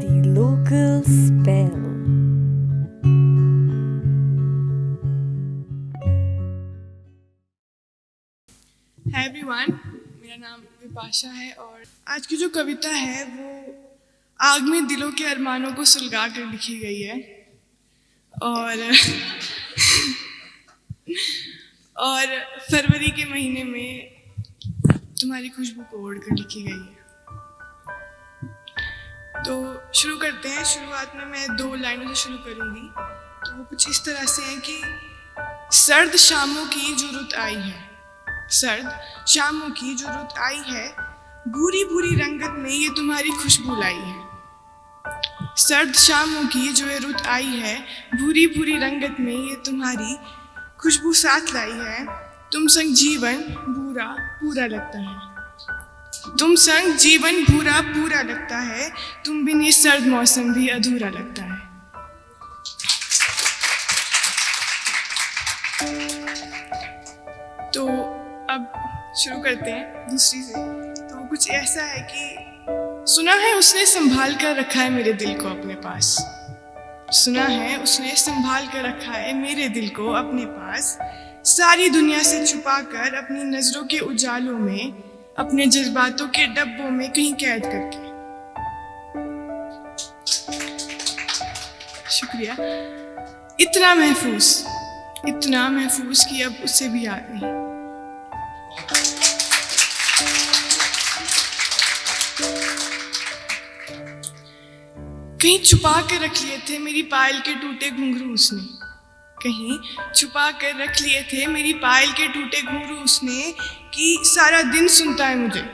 The local spell. Hi everyone, मेरा नाम विपाशा है और आज की जो कविता है वो आग में दिलों के अरमानों को सुलगा कर लिखी गई है और फरवरी के महीने में तुम्हारी खुशबू को ओढ़ कर लिखी गई है। तो शुरू करते हैं। शुरुआत में मैं 2 लाइनों से शुरू करूँगी। तो वो कुछ इस तरह से है कि सर्द शामों की जो रुत आई है, सर्द शामों की जो रुत आई है, भूरी भूरी रंगत में ये तुम्हारी खुशबू लाई है। सर्द शामों की जो ये रुत आई है, भूरी भूरी रंगत में ये तुम्हारी खुशबू साथ लाई है। तुम संग जीवन भूरा पूरा लगता है, तुम संग जीवन भूरा पूरा लगता है, तुम बिन ये सर्द मौसम भी अधूरा लगता है। तो अब शुरू करते हैं दूसरी से। तो कुछ ऐसा है कि सुना है उसने संभाल कर रखा है मेरे दिल को अपने पास, सुना है उसने संभाल कर रखा है मेरे दिल को अपने पास, सारी दुनिया से छुपा कर अपनी नजरों के उजालों में, अपने जज्बातों के डब्बों में कहीं कैद करके। शुक्रिया। इतना महफूज कि अब उससे भी याद नहीं। कहीं छुपा कर रख लिए थे मेरी पायल के टूटे घुंघरू उसने, कहीं छुपा कर रख लिए थे मेरी पायल के टूटे घुंघरू उसने, कि सारा दिन सुनता है मुझे,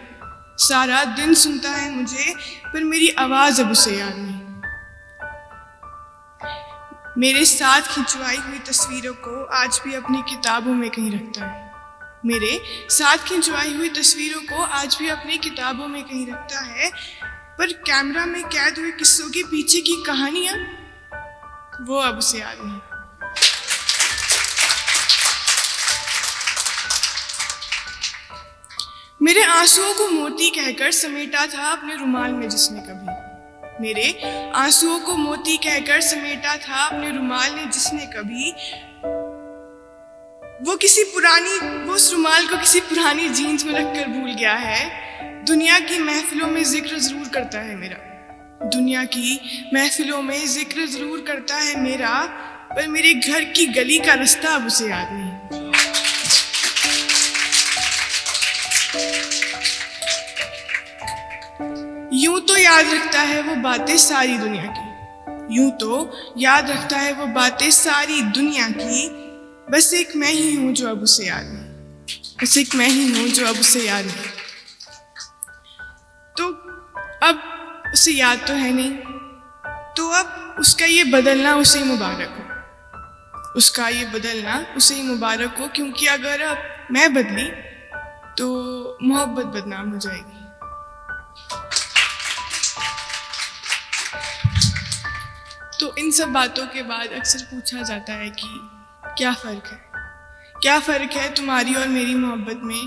सारा दिन सुनता है मुझे, पर मेरी आवाज अब उसे याद नहीं। मेरे साथ खिंचवाई हुई तस्वीरों को आज भी अपनी किताबों में कहीं रखता है, मेरे साथ खिंचवाई हुई तस्वीरों को आज भी अपनी किताबों में कहीं रखता है, पर कैमरा में कैद हुए किस्सों के पीछे की कहानियां वो अब उसे याद नहीं। मेरे आंसुओं को मोती कहकर समेटा था अपने रुमाल में जिसने कभी, मेरे आंसुओं को मोती कहकर समेटा था अपने रुमाल ने जिसने कभी, वो उस रुमाल को किसी पुरानी जीन्स में रखकर भूल गया है। दुनिया की महफिलों में जिक्र जरूर करता है मेरा, दुनिया की महफिलों में जिक्र जरूर करता है मेरा, पर मेरे घर की गली का रास्ता अब उसे याद नहीं। यूं तो याद रखता है वो बातें सारी दुनिया की, यूं तो याद रखता है वो बातें सारी दुनिया की, बस एक मैं ही हूं जो अब उसे याद नहीं, बस एक मैं ही हूं जो अब उसे याद नहीं। तो अब उसे याद तो है नहीं, तो अब उसका ये बदलना उसे ही मुबारक हो, उसका ये बदलना उसे ही मुबारक हो, क्योंकि अगर अब मैं बदली तो मोहब्बत बदनाम हो जाएगी। तो इन सब बातों के बाद अक्सर पूछा जाता है कि क्या फ़र्क है तुम्हारी और मेरी मोहब्बत में,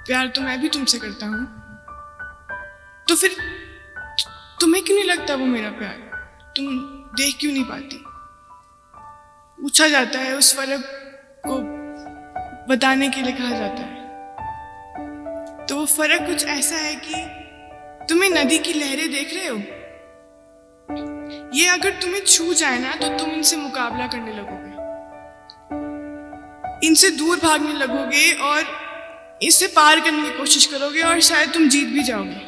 प्यार तो मैं भी तुमसे करता हूँ, तो फिर तुम्हें क्यों नहीं लगता वो मेरा प्यार, तुम देख क्यों नहीं पाती। पूछा जाता है, उस फर्क को बताने के लिए कहा जाता है। तो वो फर्क कुछ ऐसा है कि तुम्हें नदी की लहरें देख रहे हो, ये अगर तुम्हें छू जाए ना तो तुम इनसे मुकाबला करने लगोगे, इनसे दूर भागने लगोगे और इसे पार करने की कोशिश करोगे और शायद तुम जीत भी जाओगे,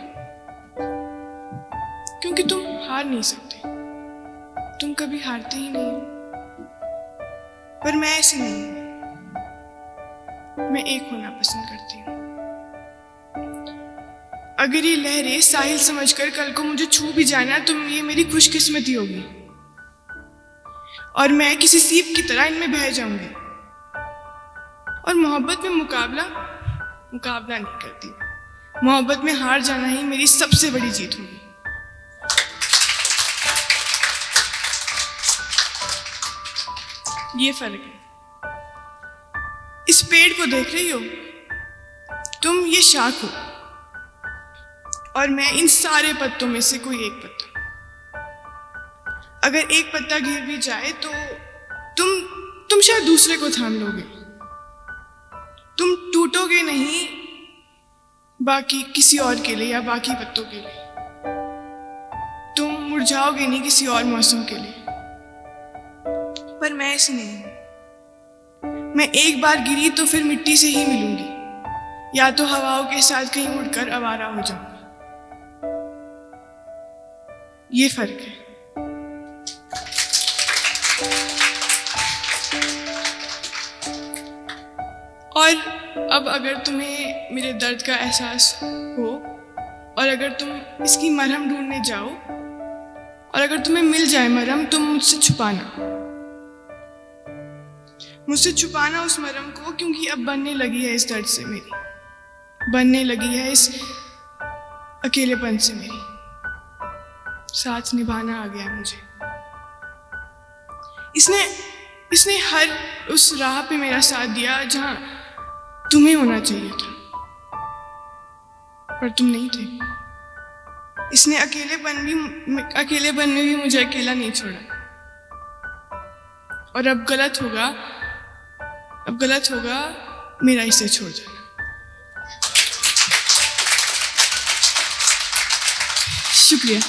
क्योंकि तुम हार नहीं सकते, तुम कभी हारते ही नहीं हो। पर मैं ऐसी नहीं हूं, मैं एक होना पसंद करती हूँ। अगर ये लहरें साहिल समझकर कल को मुझे छू भी जाना तो ये मेरी खुशकिस्मती होगी, और मैं किसी सीप की तरह इनमें बह जाऊंगी। और मोहब्बत में मुकाबला नहीं करती, मोहब्बत में हार जाना ही मेरी सबसे बड़ी जीत होगी। ये फर्क है। इस पेड़ को देख रही हो तुम, ये शाख हो और मैं इन सारे पत्तों में से कोई एक पत्ता। अगर एक पत्ता गिर भी जाए तो तुम शायद दूसरे को थाम लोगे। तुम टूटोगे नहीं बाकी किसी और के लिए या बाकी पत्तों के लिए। तुम मुरझाओगे नहीं किसी और मौसम के लिए। पर मैं ऐसी नहीं हूं। मैं एक बार गिरी तो फिर मिट्टी से ही मिलूंगी, या तो हवाओं के साथ कहीं उड़कर आवारा हो जाऊंगी। ये फर्क है। और अब अगर तुम्हें मेरे दर्द का एहसास हो और अगर तुम इसकी मरहम ढूंढने जाओ और अगर तुम्हें मिल जाए मरहम, तुम मुझसे छुपाना उस मरहम को, क्योंकि अब बनने लगी है इस दर्द से मेरी, बनने लगी है इस अकेलेपन से मेरी। साथ निभाना आ गया मुझे। इसने हर उस राह पे मेरा साथ दिया जहां तुम्हें होना चाहिए था, पर तुम नहीं थे। इसने अकेलेपन में भी मुझे अकेला नहीं छोड़ा। और अब गलत होगा मेरा इसे छोड़ जाना। शुक्रिया।